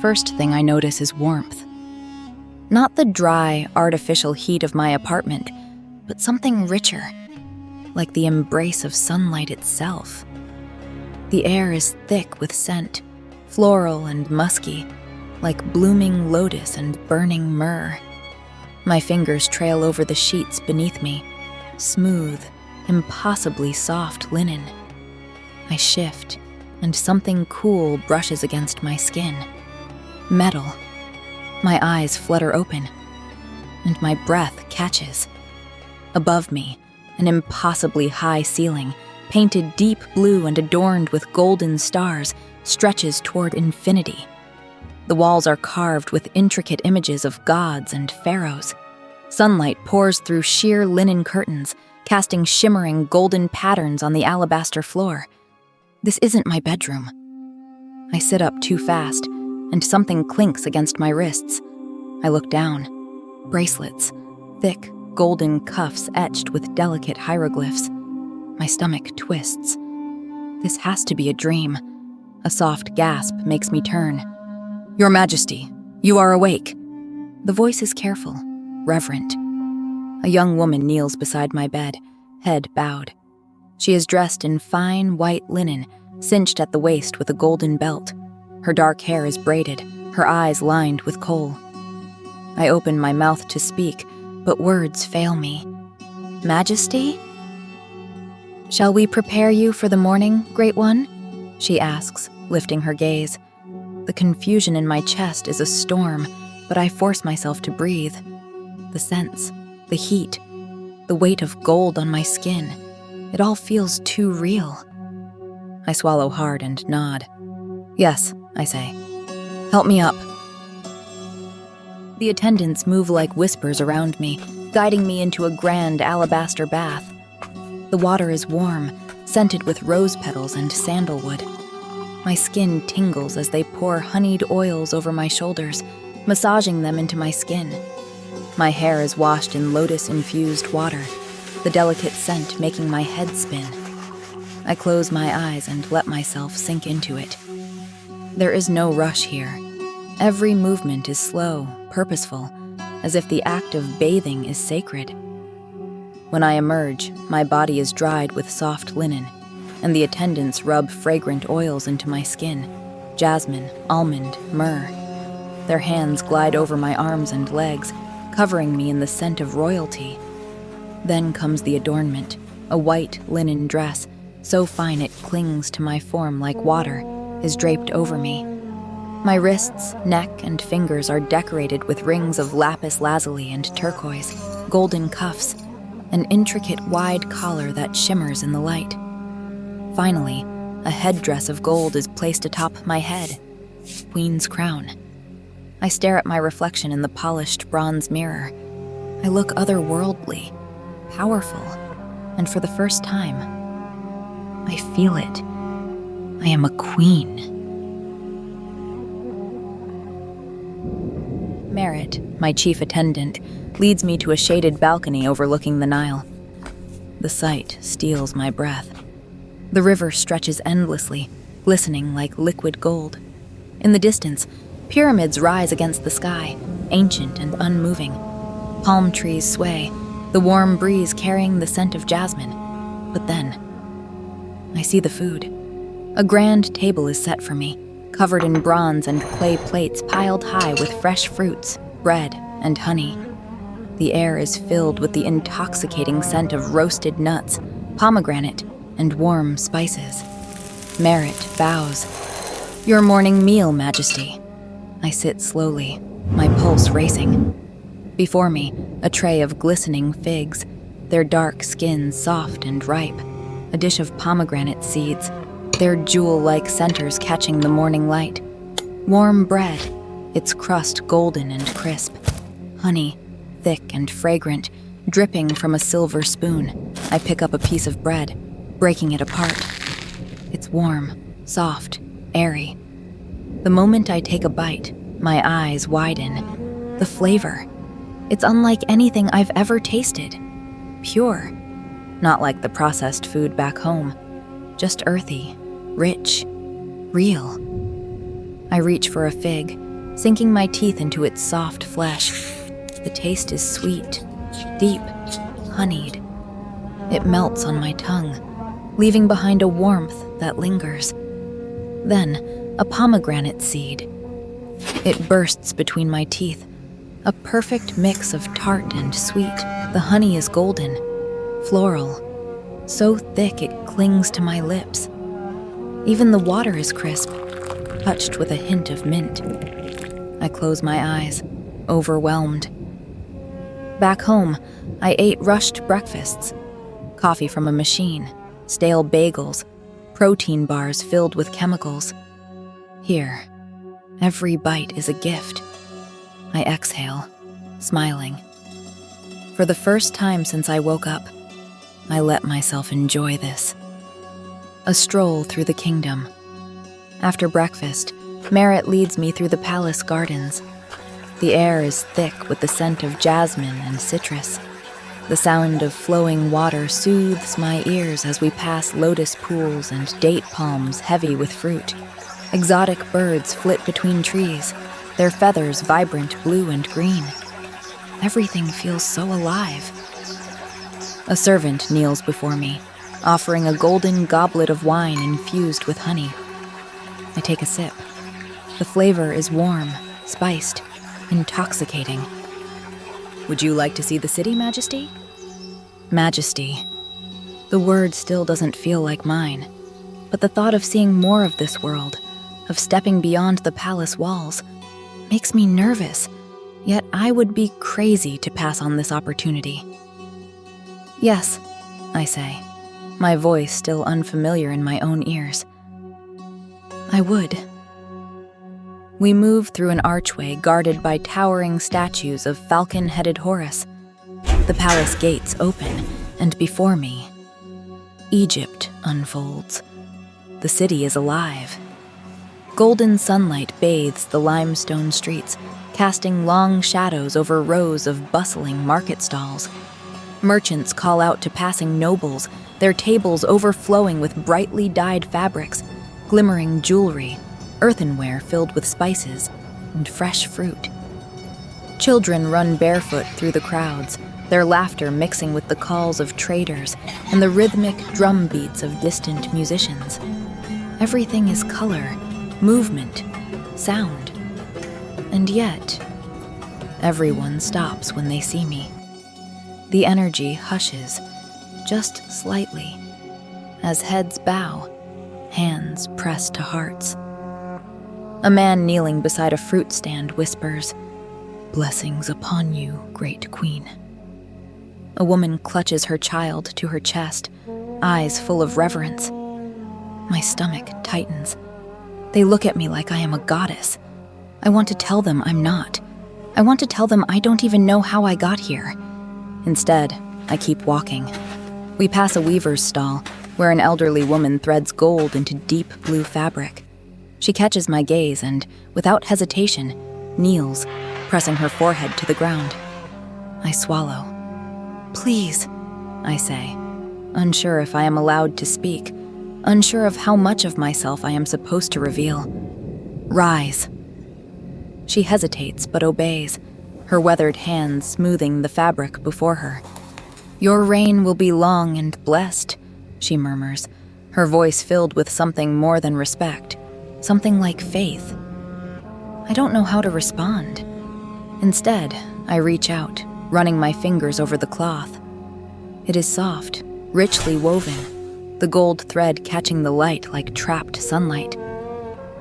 First thing I notice is warmth. Not the dry, artificial heat of my apartment, but something richer, like the embrace of sunlight itself. The air is thick with scent, floral and musky, like blooming lotus and burning myrrh. My fingers trail over the sheets beneath me, smooth, impossibly soft linen. I shift, and something cool brushes against my skin. Metal. My eyes flutter open, and my breath catches. Above me, an impossibly high ceiling, painted deep blue and adorned with golden stars, stretches toward infinity. The walls are carved with intricate images of gods and pharaohs. Sunlight pours through sheer linen curtains, casting shimmering golden patterns on the alabaster floor. This isn't my bedroom. I sit up too fast, and something clinks against my wrists. I look down. Bracelets, thick, golden cuffs etched with delicate hieroglyphs. My stomach twists. This has to be a dream. A soft gasp makes me turn. "Your Majesty, you are awake." The voice is careful, reverent. A young woman kneels beside my bed, head bowed. She is dressed in fine white linen, cinched at the waist with a golden belt. Her dark hair is braided, her eyes lined with kohl. I open my mouth to speak, but words fail me. "Majesty?" "Shall we prepare you for the morning, Great One?" she asks, lifting her gaze. The confusion in my chest is a storm, but I force myself to breathe. The scents, the heat, the weight of gold on my skin, it all feels too real. I swallow hard and nod. "Yes," I say. "Help me up." The attendants move like whispers around me, guiding me into a grand alabaster bath. The water is warm, scented with rose petals and sandalwood. My skin tingles as they pour honeyed oils over my shoulders, massaging them into my skin. My hair is washed in lotus-infused water, the delicate scent making my head spin. I close my eyes and let myself sink into it. There is no rush here. Every movement is slow, purposeful, as if the act of bathing is sacred. When I emerge, my body is dried with soft linen, and the attendants rub fragrant oils into my skin: jasmine, almond, myrrh. Their hands glide over my arms and legs, covering me in the scent of royalty. Then comes the adornment, a white linen dress, so fine it clings to my form like water, is draped over me. My wrists, neck, and fingers are decorated with rings of lapis lazuli and turquoise, golden cuffs, an intricate wide collar that shimmers in the light. Finally, a headdress of gold is placed atop my head, queen's crown. I stare at my reflection in the polished bronze mirror. I look otherworldly, powerful, and for the first time, I feel it. I am a queen. Merritt, my chief attendant, leads me to a shaded balcony overlooking the Nile. The sight steals my breath. The river stretches endlessly, glistening like liquid gold. In the distance, pyramids rise against the sky, ancient and unmoving. Palm trees sway, the warm breeze carrying the scent of jasmine. But then, I see the food. A grand table is set for me, covered in bronze and clay plates piled high with fresh fruits, bread, and honey. The air is filled with the intoxicating scent of roasted nuts, pomegranate, and warm spices. Merritt bows. "Your morning meal, Majesty." I sit slowly, my pulse racing. Before me, a tray of glistening figs, their dark skins soft and ripe, a dish of pomegranate seeds, their jewel-like centers catching the morning light. Warm bread, its crust golden and crisp. Honey, thick and fragrant, dripping from a silver spoon. I pick up a piece of bread, breaking it apart. It's warm, soft, airy. The moment I take a bite, my eyes widen. The flavor. It's unlike anything I've ever tasted. Pure. Not like the processed food back home. Just earthy, rich, real. I reach for a fig, sinking my teeth into its soft flesh. The taste is sweet, deep, honeyed. It melts on my tongue, leaving behind a warmth that lingers. Then, a pomegranate seed. It bursts between my teeth, a perfect mix of tart and sweet. The honey is golden, floral, so thick it clings to my lips. Even the water is crisp, touched with a hint of mint. I close my eyes, overwhelmed. Back home, I ate rushed breakfasts, coffee from a machine, stale bagels, protein bars filled with chemicals. Here, every bite is a gift. I exhale, smiling. For the first time since I woke up, I let myself enjoy this. A stroll through the kingdom. After breakfast, Merritt leads me through the palace gardens. The air is thick with the scent of jasmine and citrus. The sound of flowing water soothes my ears as we pass lotus pools and date palms heavy with fruit. Exotic birds flit between trees, their feathers vibrant blue and green. Everything feels so alive. A servant kneels before me, offering a golden goblet of wine infused with honey. I take a sip. The flavor is warm, spiced, intoxicating. Would you like to see the city, Majesty? Majesty. The word still doesn't feel like mine, but the thought of seeing more of this world, of stepping beyond the palace walls, makes me nervous, yet I would be crazy to pass on this opportunity. Yes, I say, my voice still unfamiliar in my own ears. I would. We move through an archway guarded by towering statues of falcon-headed Horus. The palace gates open, and before me, Egypt unfolds. The city is alive. Golden sunlight bathes the limestone streets, casting long shadows over rows of bustling market stalls. Merchants call out to passing nobles, their tables overflowing with brightly dyed fabrics, glimmering jewelry, earthenware filled with spices, and fresh fruit. Children run barefoot through the crowds, their laughter mixing with the calls of traders and the rhythmic drum beats of distant musicians. Everything is color, movement, sound. And yet, everyone stops when they see me. The energy hushes, just slightly, as heads bow, hands press to hearts. A man kneeling beside a fruit stand whispers, "Blessings upon you, great queen." A woman clutches her child to her chest, eyes full of reverence. My stomach tightens. They look at me like I am a goddess. I want to tell them I'm not. I want to tell them I don't even know how I got here. Instead, I keep walking. We pass a weaver's stall, where an elderly woman threads gold into deep blue fabric. She catches my gaze and, without hesitation, kneels, pressing her forehead to the ground. I swallow. "Please," I say, unsure if I am allowed to speak, unsure of how much of myself I am supposed to reveal. "Rise." She hesitates but obeys, her weathered hands smoothing the fabric before her. "Your reign will be long and blessed," she murmurs, her voice filled with something more than respect, something like faith. I don't know how to respond. Instead, I reach out, running my fingers over the cloth. It is soft, richly woven, the gold thread catching the light like trapped sunlight.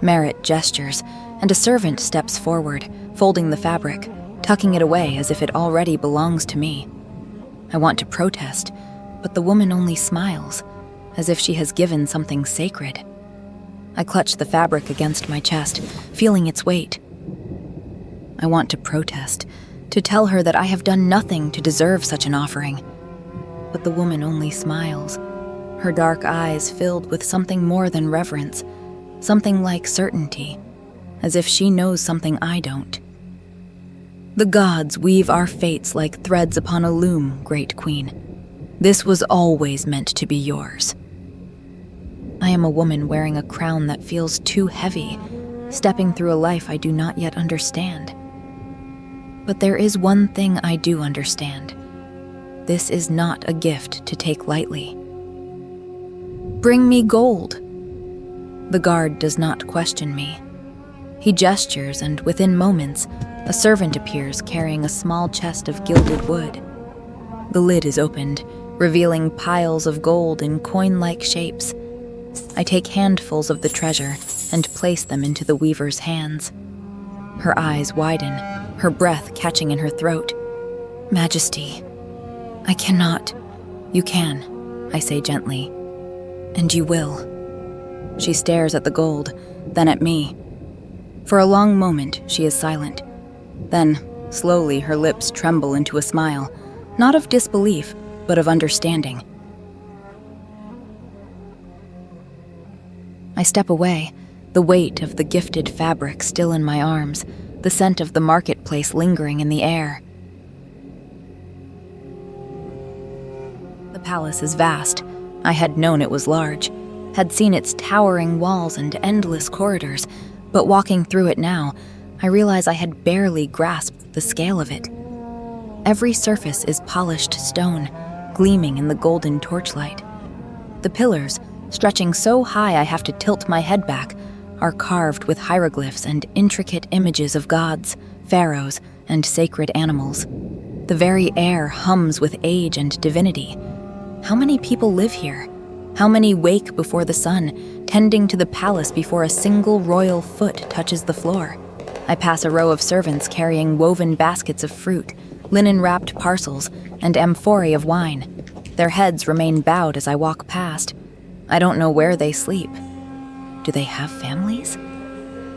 Merritt gestures, and a servant steps forward, folding the fabric, tucking it away as if it already belongs to me. I want to protest, but the woman only smiles, as if she has given something sacred. I clutch the fabric against my chest, feeling its weight. I want to protest, to tell her that I have done nothing to deserve such an offering. But the woman only smiles, her dark eyes filled with something more than reverence, something like certainty, as if she knows something I don't. "The gods weave our fates like threads upon a loom, great queen. This was always meant to be yours." I am a woman wearing a crown that feels too heavy, stepping through a life I do not yet understand. But there is one thing I do understand. This is not a gift to take lightly. "Bring me gold." The guard does not question me. He gestures, and within moments, a servant appears carrying a small chest of gilded wood. The lid is opened, revealing piles of gold in coin-like shapes. I take handfuls of the treasure and place them into the weaver's hands. Her eyes widen, her breath catching in her throat. "Majesty, I cannot." "You can," I say gently. "And you will." She stares at the gold, then at me. For a long moment, she is silent. Then, slowly, her lips tremble into a smile, not of disbelief, but of understanding. I step away, the weight of the gifted fabric still in my arms, the scent of the marketplace lingering in the air. The palace is vast. I had known it was large, had seen its towering walls and endless corridors, but walking through it now, I realize I had barely grasped the scale of it. Every surface is polished stone, gleaming in the golden torchlight. The pillars, stretching so high I have to tilt my head back, are carved with hieroglyphs and intricate images of gods, pharaohs, and sacred animals. The very air hums with age and divinity. How many people live here? How many wake before the sun, tending to the palace before a single royal foot touches the floor? I pass a row of servants carrying woven baskets of fruit, linen-wrapped parcels, and amphorae of wine. Their heads remain bowed as I walk past. I don't know where they sleep. Do they have families?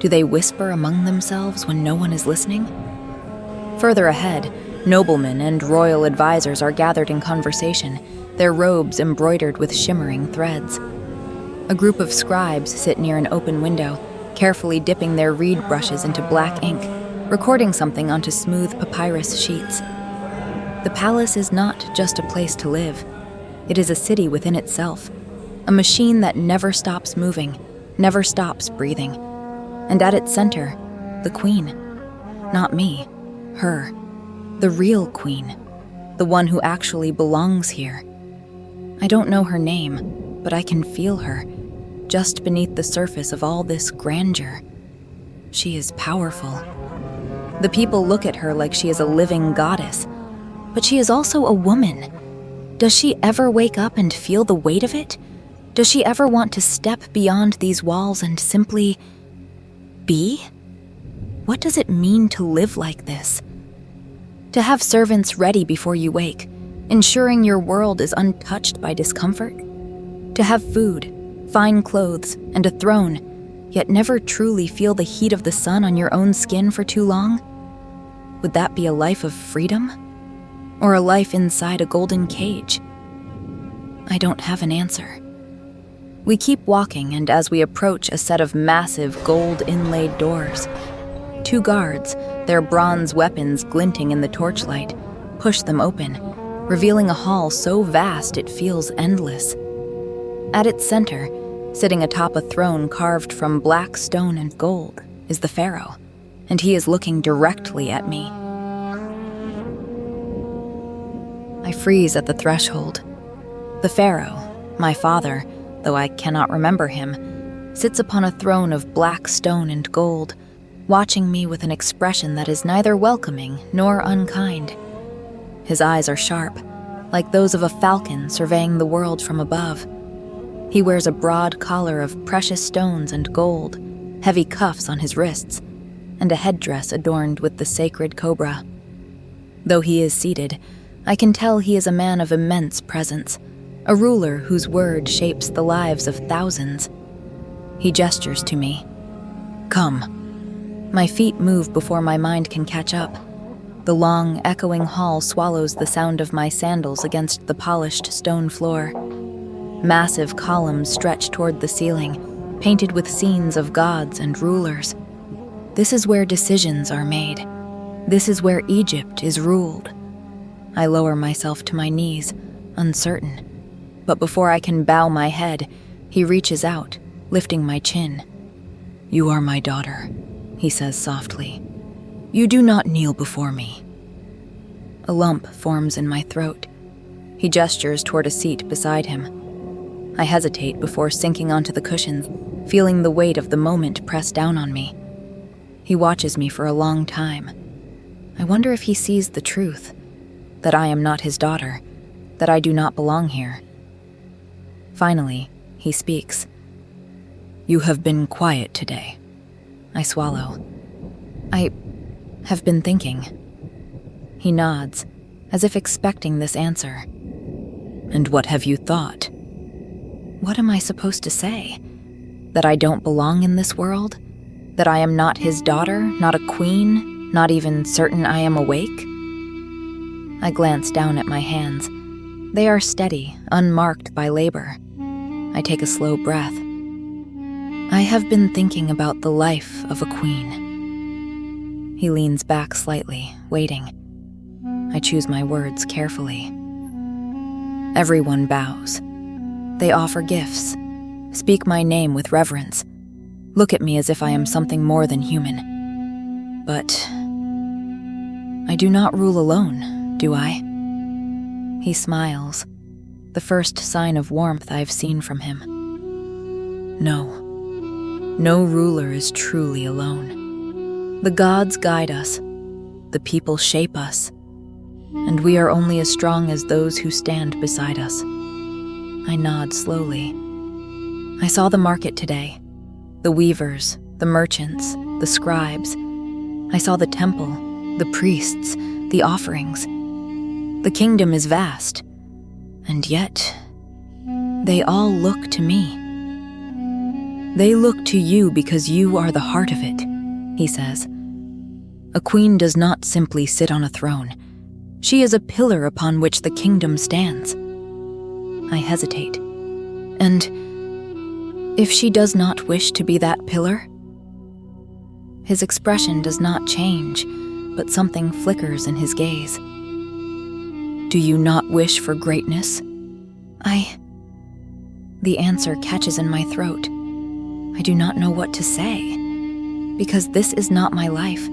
Do they whisper among themselves when no one is listening? Further ahead, noblemen and royal advisors are gathered in conversation, their robes embroidered with shimmering threads. A group of scribes sit near an open window, carefully dipping their reed brushes into black ink, recording something onto smooth papyrus sheets. The palace is not just a place to live. It is a city within itself, a machine that never stops moving, never stops breathing. And at its center, the queen. Not me, her. The real queen. The one who actually belongs here. I don't know her name, but I can feel her, just beneath the surface of all this grandeur. She is powerful. The people look at her like she is a living goddess, but she is also a woman. Does she ever wake up and feel the weight of it? Does she ever want to step beyond these walls and simply be? What does it mean to live like this? To have servants ready before you wake, ensuring your world is untouched by discomfort? To have food, fine clothes, and a throne, yet never truly feel the heat of the sun on your own skin for too long? Would that be a life of freedom? Or a life inside a golden cage? I don't have an answer. We keep walking, and as we approach a set of massive gold-inlaid doors, two guards, their bronze weapons glinting in the torchlight, push them open, revealing a hall so vast it feels endless. At its center, sitting atop a throne carved from black stone and gold, is the pharaoh, and he is looking directly at me. I freeze at the threshold. The pharaoh, my father, though I cannot remember him, sits upon a throne of black stone and gold, watching me with an expression that is neither welcoming nor unkind. His eyes are sharp, like those of a falcon surveying the world from above. He wears a broad collar of precious stones and gold, heavy cuffs on his wrists, and a headdress adorned with the sacred cobra. Though he is seated, I can tell he is a man of immense presence, a ruler whose word shapes the lives of thousands. He gestures to me. "Come." My feet move before my mind can catch up. The long, echoing hall swallows the sound of my sandals against the polished stone floor. Massive columns stretch toward the ceiling, painted with scenes of gods and rulers. This is where decisions are made. This is where Egypt is ruled. I lower myself to my knees, uncertain. But before I can bow my head, he reaches out, lifting my chin. "You are my daughter," he says softly. "You do not kneel before me." A lump forms in my throat. He gestures toward a seat beside him. I hesitate before sinking onto the cushions, feeling the weight of the moment press down on me. He watches me for a long time. I wonder if he sees the truth, that I am not his daughter, that I do not belong here. Finally, he speaks. "You have been quiet today." I swallow. "I have been thinking." He nods, as if expecting this answer. "And what have you thought?" What am I supposed to say? That I don't belong in this world? That I am not his daughter, not a queen, not even certain I am awake? I glance down at my hands. They are steady, unmarked by labor. I take a slow breath. I have been thinking about the life of a queen. He leans back slightly, waiting. I choose my words carefully. Everyone bows. They offer gifts, speak my name with reverence, look at me as if I am something more than human. But I do not rule alone, do I? He smiles, the first sign of warmth I've seen from him. No. No ruler is truly alone. The gods guide us, the people shape us, and we are only as strong as those who stand beside us. I nod slowly. I saw the market today, the weavers, the merchants, the scribes. I saw the temple, the priests, the offerings. The kingdom is vast, and yet they all look to me. They look to you because you are the heart of it, he says. A queen does not simply sit on a throne. She is a pillar upon which the kingdom stands. I hesitate. And if she does not wish to be that pillar? His expression does not change, but something flickers in his gaze. Do you not wish for greatness? The answer catches in my throat. I do not know what to say, because this is not my life,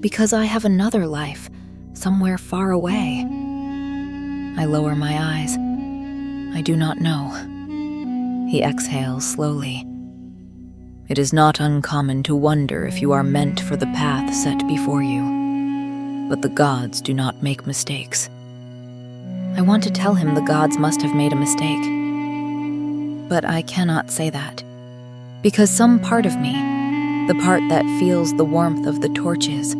because I have another life, somewhere far away. I lower my eyes. I do not know. He exhales slowly. It is not uncommon to wonder if you are meant for the path set before you, but the gods do not make mistakes. I want to tell him the gods must have made a mistake, but I cannot say that. Because some part of me, the part that feels the warmth of the torches,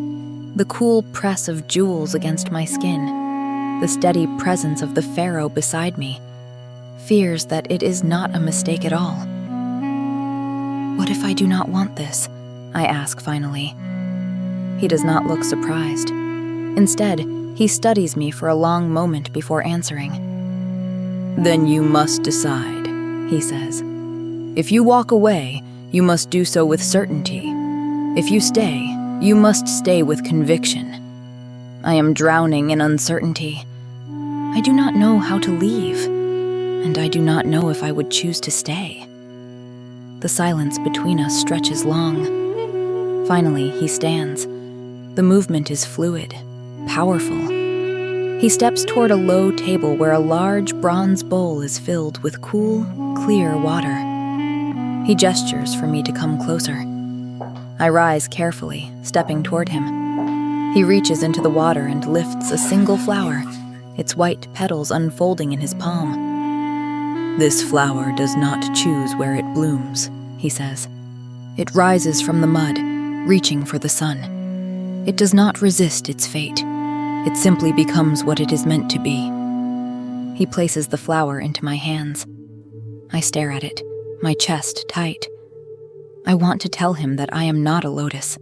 the cool press of jewels against my skin, the steady presence of the pharaoh beside me, fears that it is not a mistake at all. What if I do not want this? I ask finally. He does not look surprised. Instead, he studies me for a long moment before answering. Then you must decide, he says. If you walk away, you must do so with certainty. If you stay, you must stay with conviction. I am drowning in uncertainty. I do not know how to leave, and I do not know if I would choose to stay. The silence between us stretches long. Finally, he stands. The movement is fluid, powerful. He steps toward a low table where a large bronze bowl is filled with cool, clear water. He gestures for me to come closer. I rise carefully, stepping toward him. He reaches into the water and lifts a single flower, its white petals unfolding in his palm. This flower does not choose where it blooms, he says. It rises from the mud, reaching for the sun. It does not resist its fate. It simply becomes what it is meant to be. He places the flower into my hands. I stare at it, my chest tight. I want to tell him that I am not a lotus,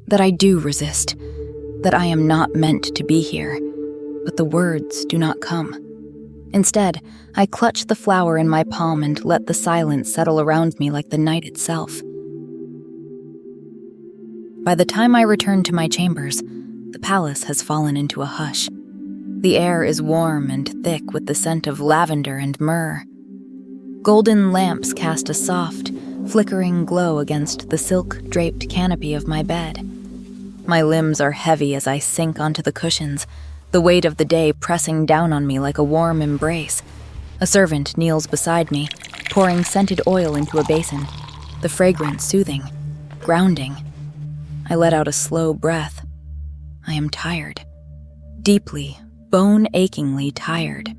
that I do resist, that I am not meant to be here, but the words do not come. Instead, I clutch the flower in my palm and let the silence settle around me like the night itself. By the time I return to my chambers, the palace has fallen into a hush. The air is warm and thick with the scent of lavender and myrrh. Golden lamps cast a soft, flickering glow against the silk-draped canopy of my bed. My limbs are heavy as I sink onto the cushions, the weight of the day pressing down on me like a warm embrace. A servant kneels beside me, pouring scented oil into a basin, the fragrance soothing, grounding. I let out a slow breath. I am tired. Deeply, bone-achingly tired.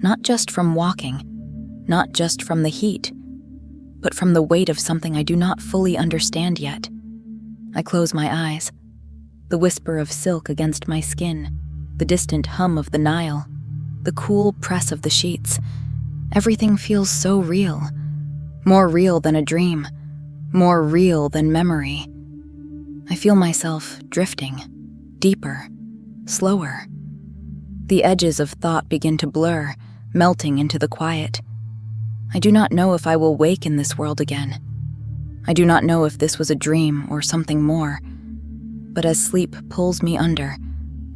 Not just from walking, not just from the heat, but from the weight of something I do not fully understand yet. I close my eyes. The whisper of silk against my skin, the distant hum of the Nile, the cool press of the sheets. Everything feels so real. More real than a dream. More real than memory. I feel myself drifting, deeper, slower. The edges of thought begin to blur, melting into the quiet. I do not know if I will wake in this world again. I do not know if this was a dream or something more. But as sleep pulls me under,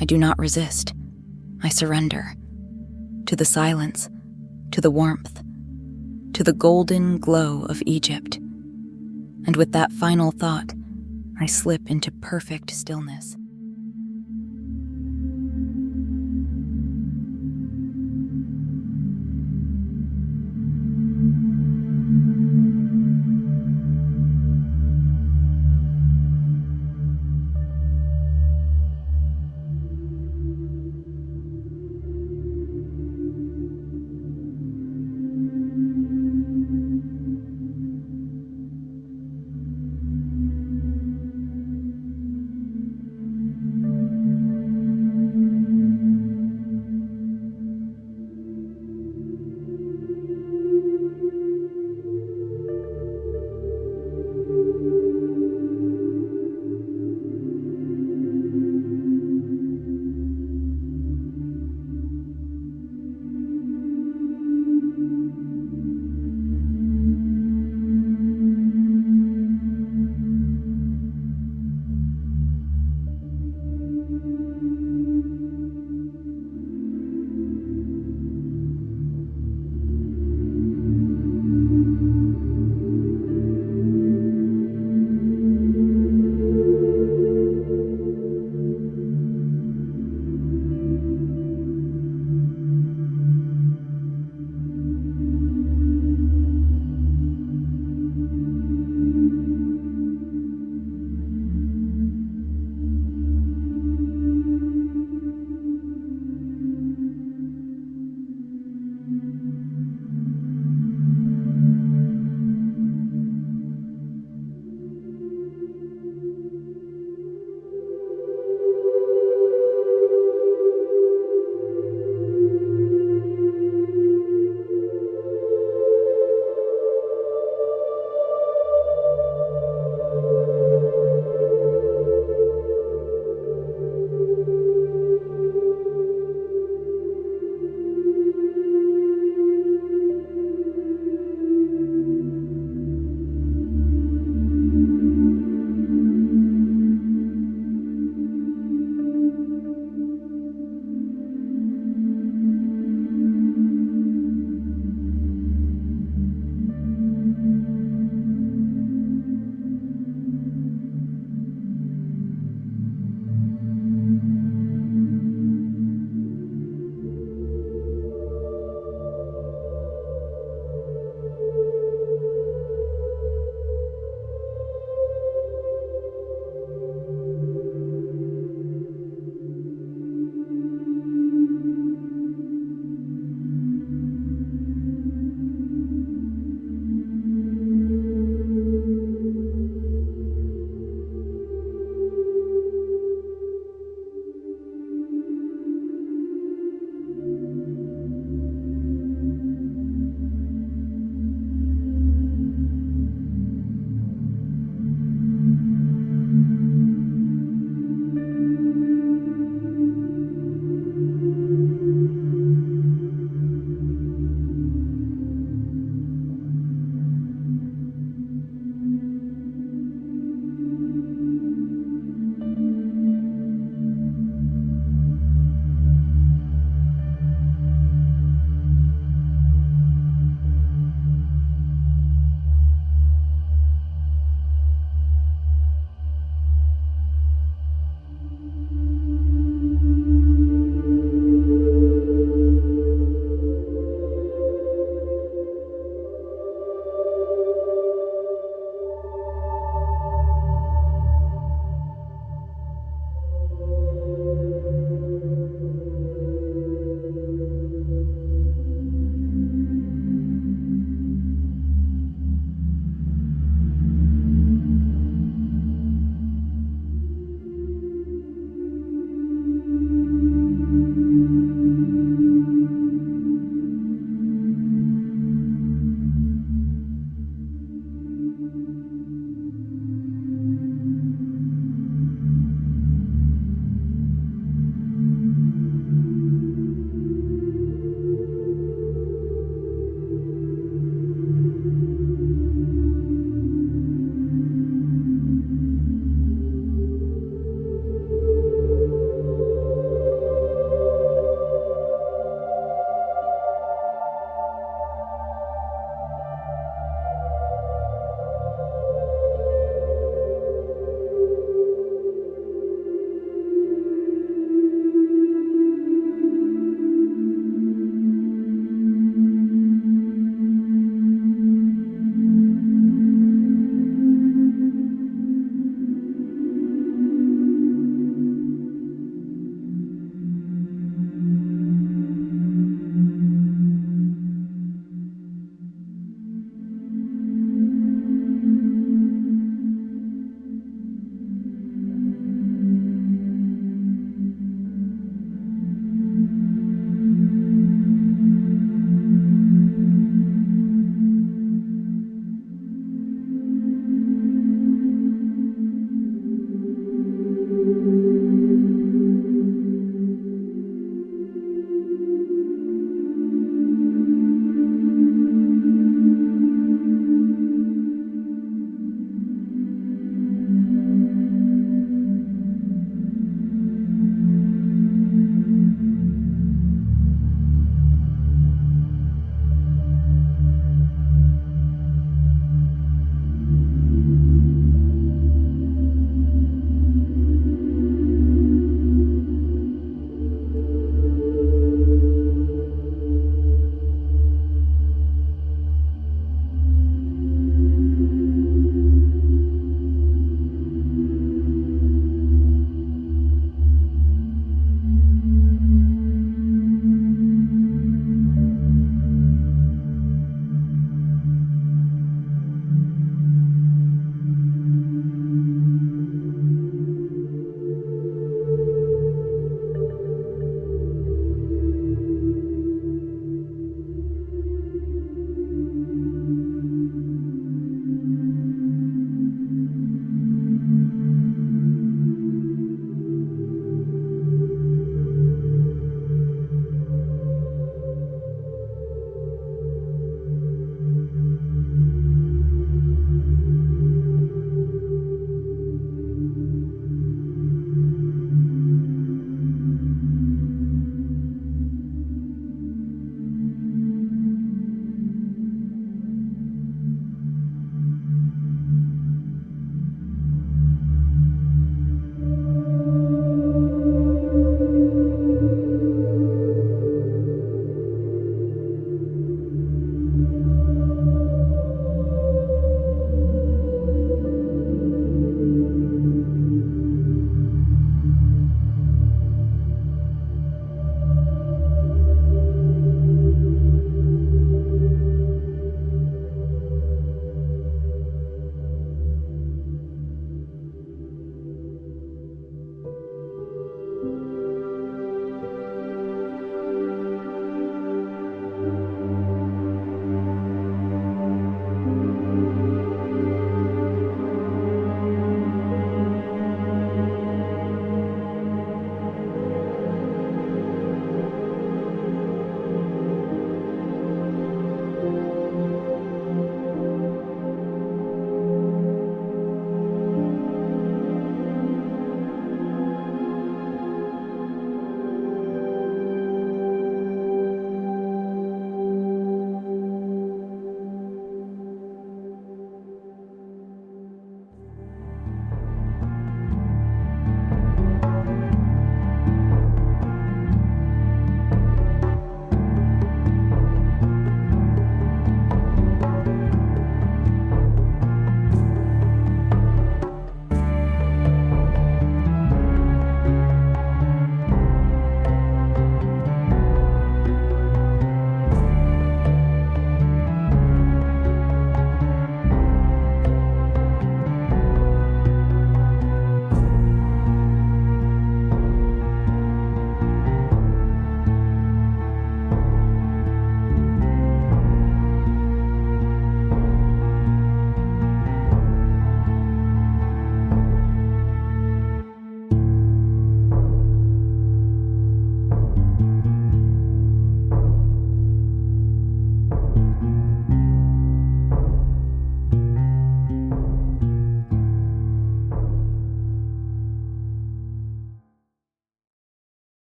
I do not resist. I surrender. To the silence, to the warmth, to the golden glow of Egypt. And with that final thought, I slip into perfect stillness.